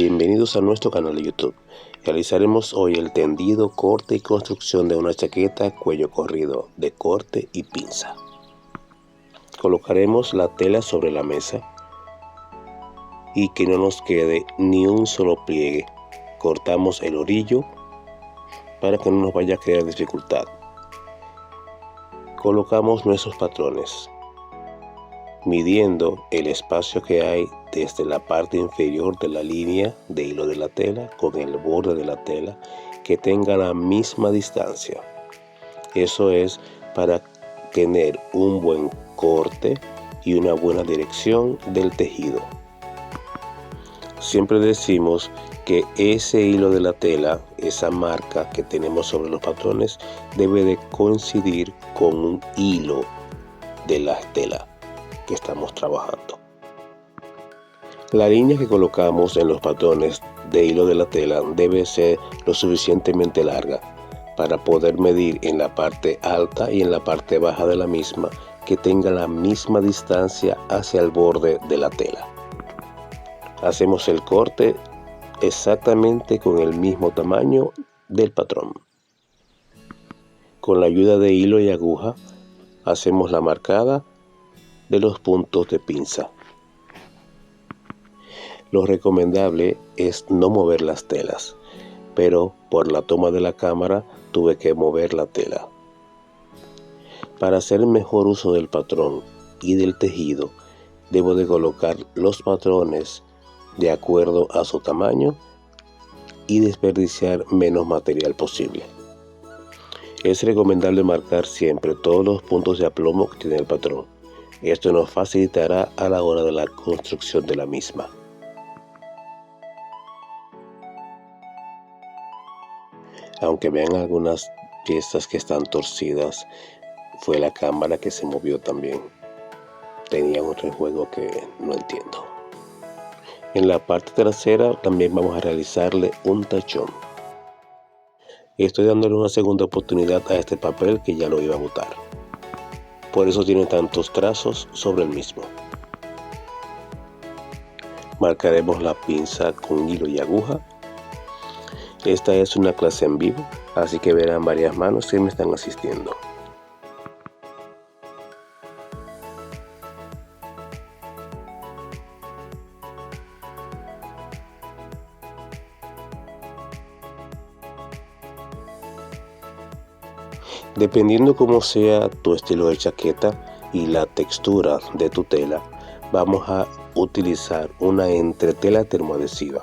Bienvenidos a nuestro canal de YouTube. Realizaremos hoy el tendido, corte y construcción de una chaqueta cuello corrido de corte y pinza. Colocaremos la tela sobre la mesa y que no nos quede ni un solo pliegue. Cortamos el orillo para que no nos vaya a crear dificultad. Colocamos nuestros patrones, midiendo el espacio que hay desde la parte inferior de la línea de hilo de la tela con el borde de la tela, que tenga la misma distancia. Eso es para tener un buen corte y una buena dirección del tejido. Siempre decimos que ese hilo de la tela, esa marca que tenemos sobre los patrones, debe de coincidir con un hilo de la tela que estamos trabajando. La línea que colocamos en los patrones de hilo de la tela debe ser lo suficientemente larga para poder medir en la parte alta y en la parte baja de la misma, que tenga la misma distancia hacia el borde de la tela. Hacemos el corte exactamente con el mismo tamaño del patrón. Con la ayuda de hilo y aguja hacemos la marcada de los puntos de pinza. Lo recomendable es no mover las telas, pero por la toma de la cámara tuve que mover la tela. Para hacer el mejor uso del patrón y del tejido, debo de colocar los patrones de acuerdo a su tamaño y desperdiciar menos material posible. Es recomendable marcar siempre todos los puntos de aplomo que tiene el patrón. Esto nos facilitará a la hora de la construcción de la misma. Aunque vean algunas piezas que están torcidas, fue la cámara que se movió también. Tenía un rejuego que no entiendo. En la parte trasera también vamos a realizarle un tachón. Estoy dándole una segunda oportunidad a este papel que ya lo iba a botar. Por eso tiene tantos trazos sobre el mismo. Marcaremos la pinza con hilo y aguja. Esta es una clase en vivo, así que verán varias manos que me están asistiendo. Dependiendo cómo sea tu estilo de chaqueta y la textura de tu tela, vamos a utilizar una entretela termoadhesiva.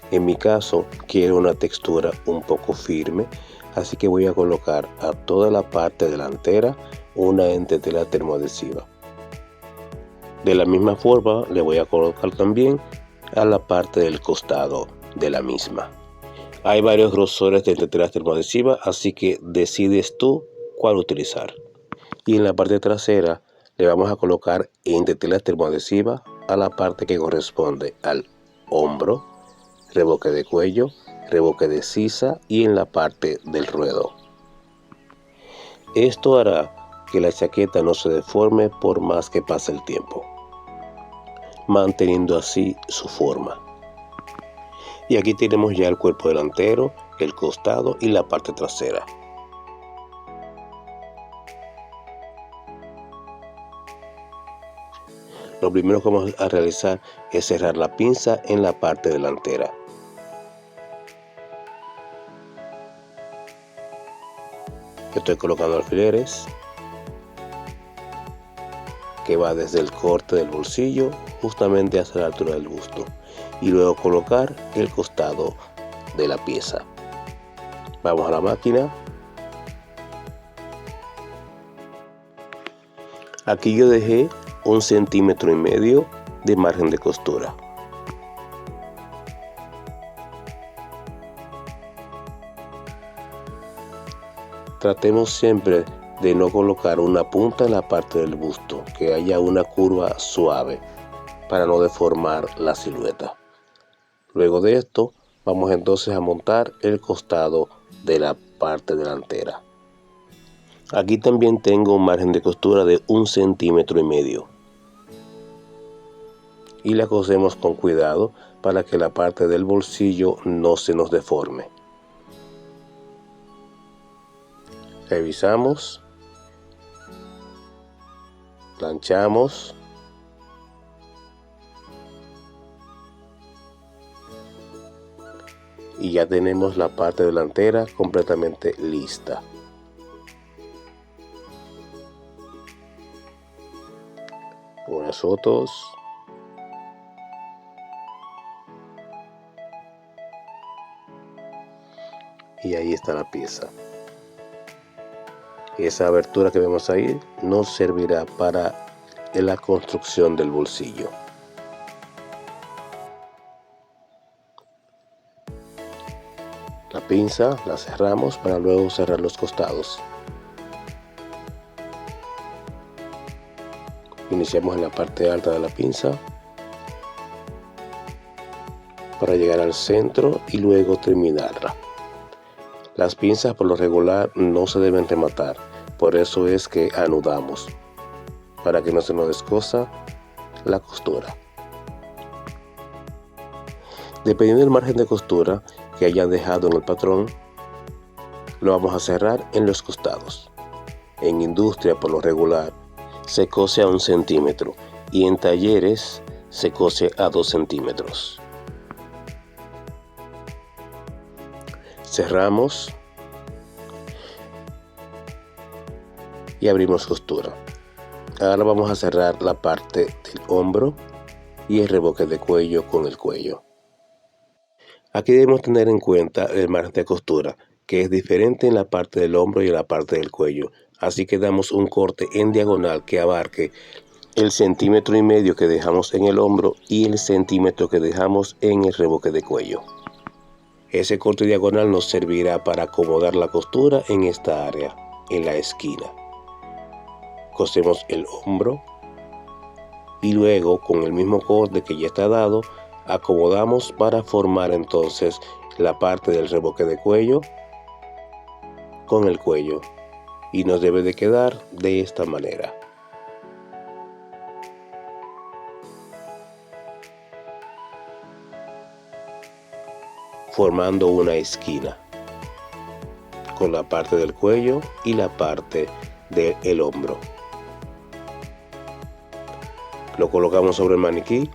En mi caso, quiero una textura un poco firme, así que voy a colocar a toda la parte delantera una entretela termoadhesiva. De la misma forma, le voy a colocar también a la parte del costado de la misma. Hay varios grosores de entretelas termoadhesivas, así que decides tú cuál utilizar. Y en la parte trasera le vamos a colocar entretelas termoadhesivas a la parte que corresponde al hombro, reboque de cuello, reboque de sisa y en la parte del ruedo. Esto hará que la chaqueta no se deforme por más que pase el tiempo, manteniendo así su forma. Y aquí tenemos ya el cuerpo delantero, el costado y la parte trasera. Lo primero que vamos a realizar es cerrar la pinza en la parte delantera. Estoy colocando alfileres que va desde el corte del bolsillo justamente hasta la altura del busto, y luego colocar el costado de la pieza. Vamos a la máquina. Aquí yo dejé 1,5 centímetros de margen de costura. Tratemos siempre de no colocar una punta en la parte del busto, que haya una curva suave para no deformar la silueta. Luego de esto, vamos entonces a montar el costado de la parte delantera. Aquí también tengo un margen de costura de 1,5 centímetros y la cosemos con cuidado para que la parte del bolsillo no se nos deforme. Revisamos, planchamos y ya tenemos la parte delantera completamente lista. Unas fotos. Y ahí está la pieza. Esa abertura que vemos ahí nos servirá para la construcción del bolsillo. La pinza la cerramos para luego cerrar los costados. Iniciamos en la parte alta de la pinza para llegar al centro y luego terminarla. Las pinzas por lo regular no se deben rematar, por eso es que anudamos, para que no se nos descosa la costura. Dependiendo del margen de costura que hayan dejado en el patrón, lo vamos a cerrar en los costados. En industria por lo regular se cose a 1 centímetro y en talleres se cose a 2 centímetros. Cerramos y abrimos costura. Ahora vamos a cerrar la parte del hombro y el reboque de cuello con el cuello. Aquí debemos tener en cuenta el margen de costura, que es diferente en la parte del hombro y en la parte del cuello. Así que damos un corte en diagonal que abarque el 1,5 centímetros que dejamos en el hombro y el centímetro que dejamos en el reboque de cuello. Ese corte diagonal nos servirá para acomodar la costura en esta área, en la esquina. Cosemos el hombro y luego con el mismo corte que ya está dado, acomodamos para formar entonces la parte del reboque de cuello con el cuello y nos debe de quedar de esta manera. Formando una esquina con la parte del cuello y la parte del hombro. Lo colocamos sobre el maniquí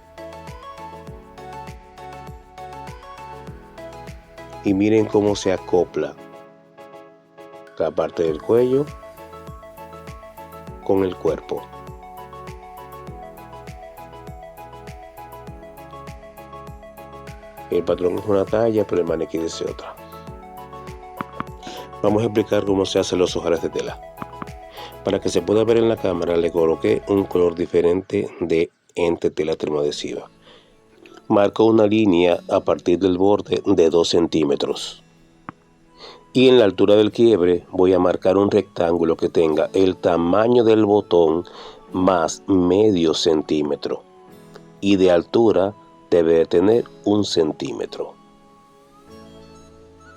y miren cómo se acopla la parte del cuello con el cuerpo. El patrón es una talla, pero el maniquí es otra. Vamos a explicar cómo se hacen los ojales de tela. Para que se pueda ver en la cámara, le coloqué un color diferente de tela termoadhesiva. Marco una línea a partir del borde de 2 centímetros. Y en la altura del quiebre voy a marcar un rectángulo que tenga el tamaño del botón más medio centímetro. Y de altura debe tener 1 centímetro.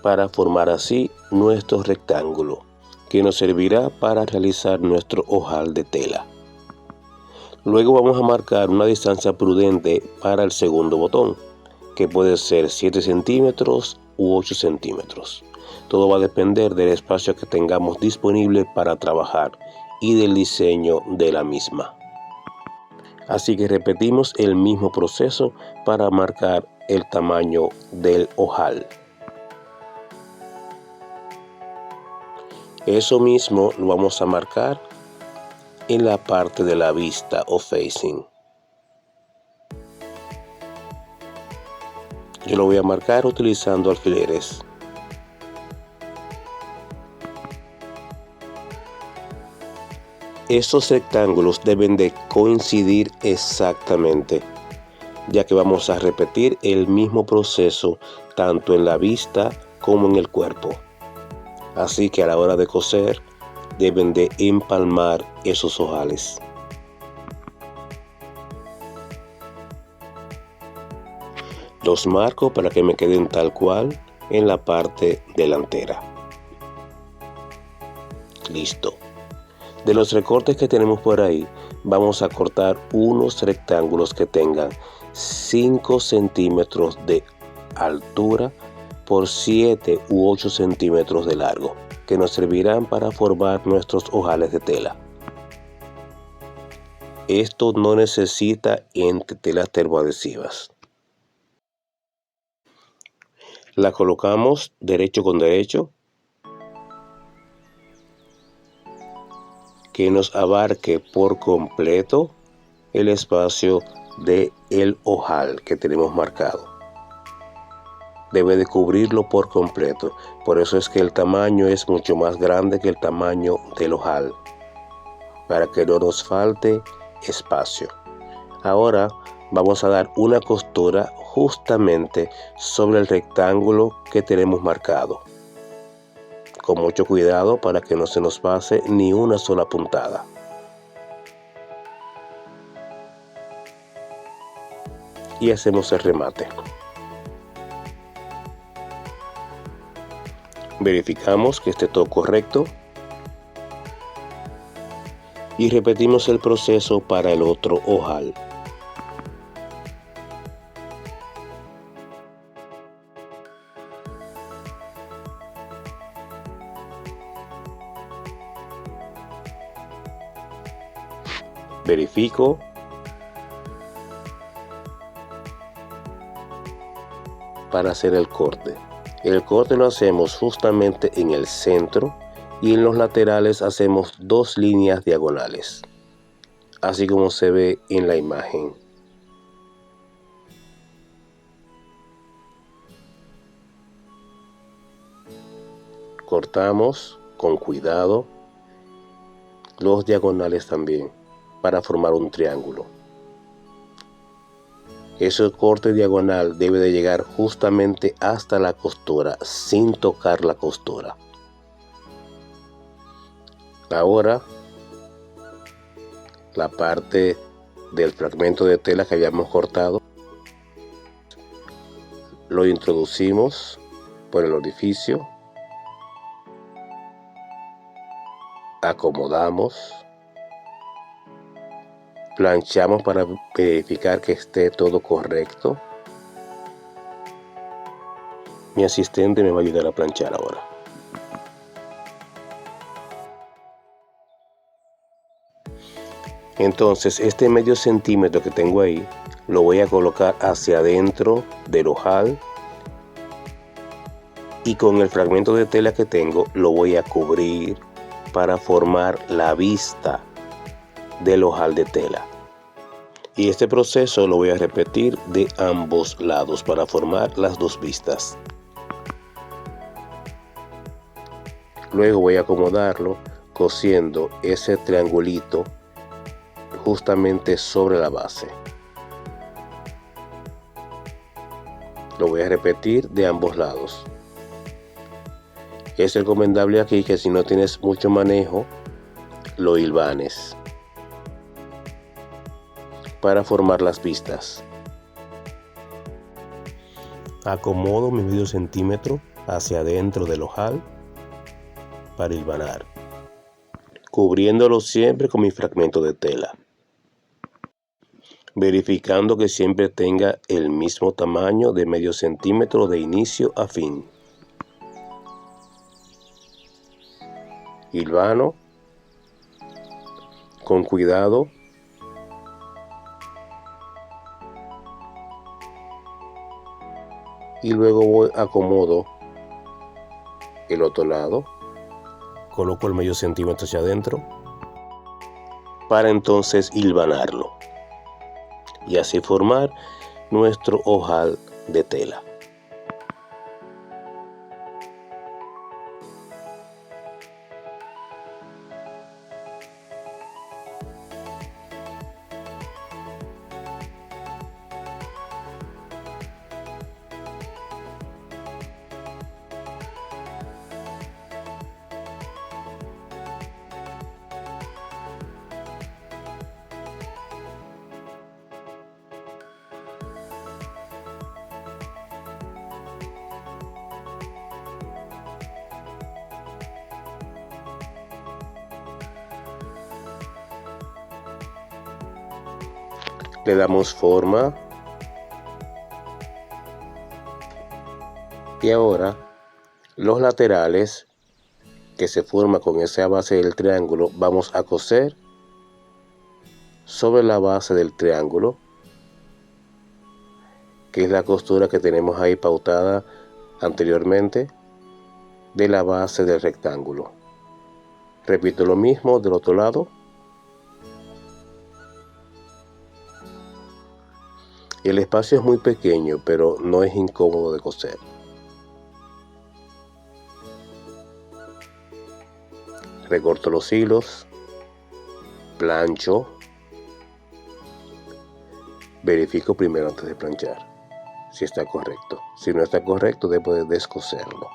Para formar así nuestro rectángulo, que nos servirá para realizar nuestro ojal de tela. Luego vamos a marcar una distancia prudente para el segundo botón, que puede ser 7 centímetros u 8 centímetros. Todo va a depender del espacio que tengamos disponible para trabajar y del diseño de la misma. Así que repetimos el mismo proceso para marcar el tamaño del ojal. Eso mismo lo vamos a marcar en la parte de la vista o facing. Yo lo voy a marcar utilizando alfileres. Estos rectángulos deben de coincidir exactamente, ya que vamos a repetir el mismo proceso tanto en la vista como en el cuerpo. Así que a la hora de coser deben de empalmar esos ojales. Los marco para que me queden tal cual en la parte delantera. Listo. De los recortes que tenemos por ahí, vamos a cortar unos rectángulos que tengan 5 centímetros de altura por 7 u 8 centímetros de largo, que nos servirán para formar nuestros ojales de tela. Esto no necesita entretelas termoadhesivas. La colocamos derecho con derecho, que nos abarque por completo el espacio del ojal que tenemos marcado. Debe de cubrirlo por completo. Por eso es que el tamaño es mucho más grande que el tamaño del ojal, para que no nos falte espacio. Ahora vamos a dar una costura justamente sobre el rectángulo que tenemos marcado, con mucho cuidado para que no se nos pase ni una sola puntada. Y hacemos el remate. Verificamos que esté todo correcto y repetimos el proceso para el otro ojal. Verifico. Para hacer el corte. El corte lo hacemos justamente en el centro y en los laterales hacemos 2 líneas diagonales, así como se ve en la imagen. Cortamos con cuidado los diagonales también para formar un triángulo. Ese corte diagonal debe de llegar justamente hasta la costura, sin tocar la costura. Ahora, la parte del fragmento de tela que habíamos cortado, lo introducimos por el orificio, acomodamos, planchamos para verificar que esté todo correcto. Mi asistente me va a ayudar a planchar ahora. Entonces, este medio centímetro que tengo ahí, lo voy a colocar hacia adentro del ojal y con el fragmento de tela que tengo, lo voy a cubrir para formar la vista del ojal de tela. Y este proceso lo voy a repetir de ambos lados para formar las 2 vistas. Luego voy a acomodarlo cosiendo ese triangulito justamente sobre la base. Lo voy a repetir de ambos lados. Es recomendable aquí que si no tienes mucho manejo, lo hilvanes para formar las vistas. Acomodo mi medio centímetro hacia adentro del ojal para hilvanar, cubriéndolo siempre con mi fragmento de tela, verificando que siempre tenga el mismo tamaño de medio centímetro de inicio a fin. Hilvano con cuidado. Y luego acomodo el otro lado, coloco el medio centímetro hacia adentro para entonces hilvanarlo y así formar nuestro ojal de tela. Le damos forma Y ahora los laterales que se forman con esa base del triángulo vamos a coser sobre la base del triángulo, que es la costura que tenemos ahí pautada anteriormente de la base del rectángulo. Repito lo mismo del otro lado. El espacio es muy pequeño, pero no es incómodo de coser. Recorto los hilos, plancho, verifico primero antes de planchar si está correcto. Si no está correcto, debo de descoserlo.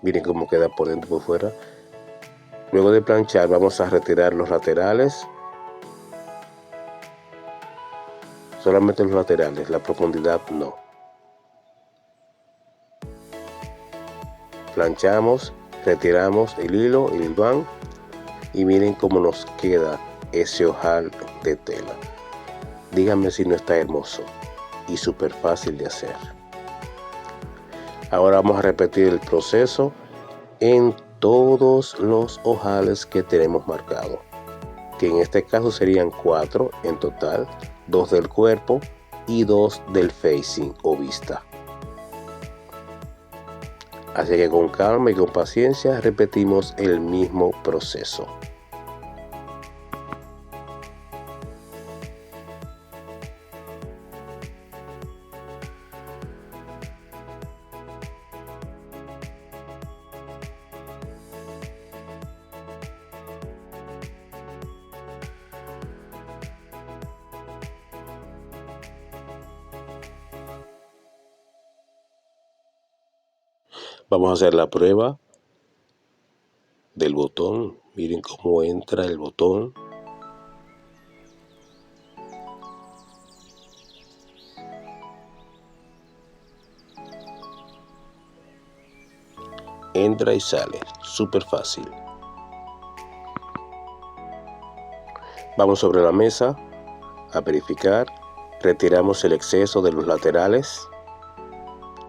Miren cómo queda por dentro y por fuera. Luego de planchar vamos a retirar los laterales, solamente los laterales, la profundidad no. Planchamos, retiramos el hilo, el hilván, y miren cómo nos queda ese ojal de tela. Díganme si no está hermoso y súper fácil de hacer. Ahora vamos a repetir el proceso en todos los ojales que tenemos marcados, que en este caso serían 4 en total, 2 del cuerpo y 2 del facing o vista. Así que con calma y con paciencia repetimos el mismo proceso. Vamos a hacer la prueba del botón. Miren cómo entra el botón. Entra y sale, súper fácil. Vamos sobre la mesa a verificar. Retiramos el exceso de los laterales,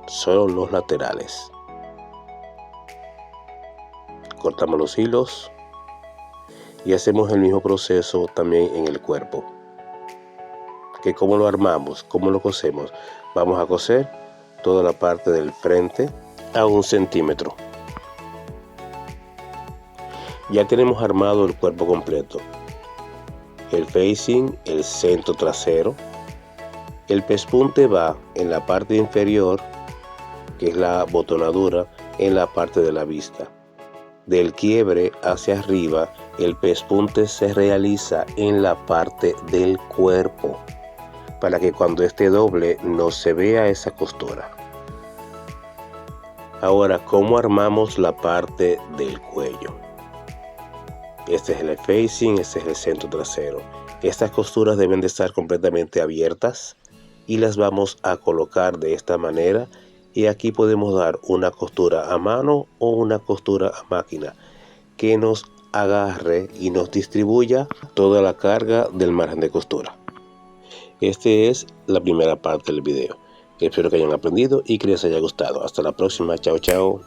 solo los laterales. Cortamos los hilos y hacemos el mismo proceso también en el cuerpo. Que cómo lo armamos, cómo lo cosemos. Vamos a coser toda la parte del frente a 1 centímetro. Ya tenemos armado el cuerpo completo. El facing, el centro trasero. El pespunte va en la parte inferior, que es la botonadura, en la parte de la vista. Del quiebre hacia arriba, el pespunte se realiza en la parte del cuerpo, para que cuando esté doble no se vea esa costura. Ahora, ¿cómo armamos la parte del cuello? Este es el facing, este es el centro trasero. Estas costuras deben de estar completamente abiertas y las vamos a colocar de esta manera. Y aquí podemos dar una costura a mano o una costura a máquina que nos agarre y nos distribuya toda la carga del margen de costura. Esta es la primera parte del video. Espero que hayan aprendido y que les haya gustado. Hasta la próxima. Chao, chao.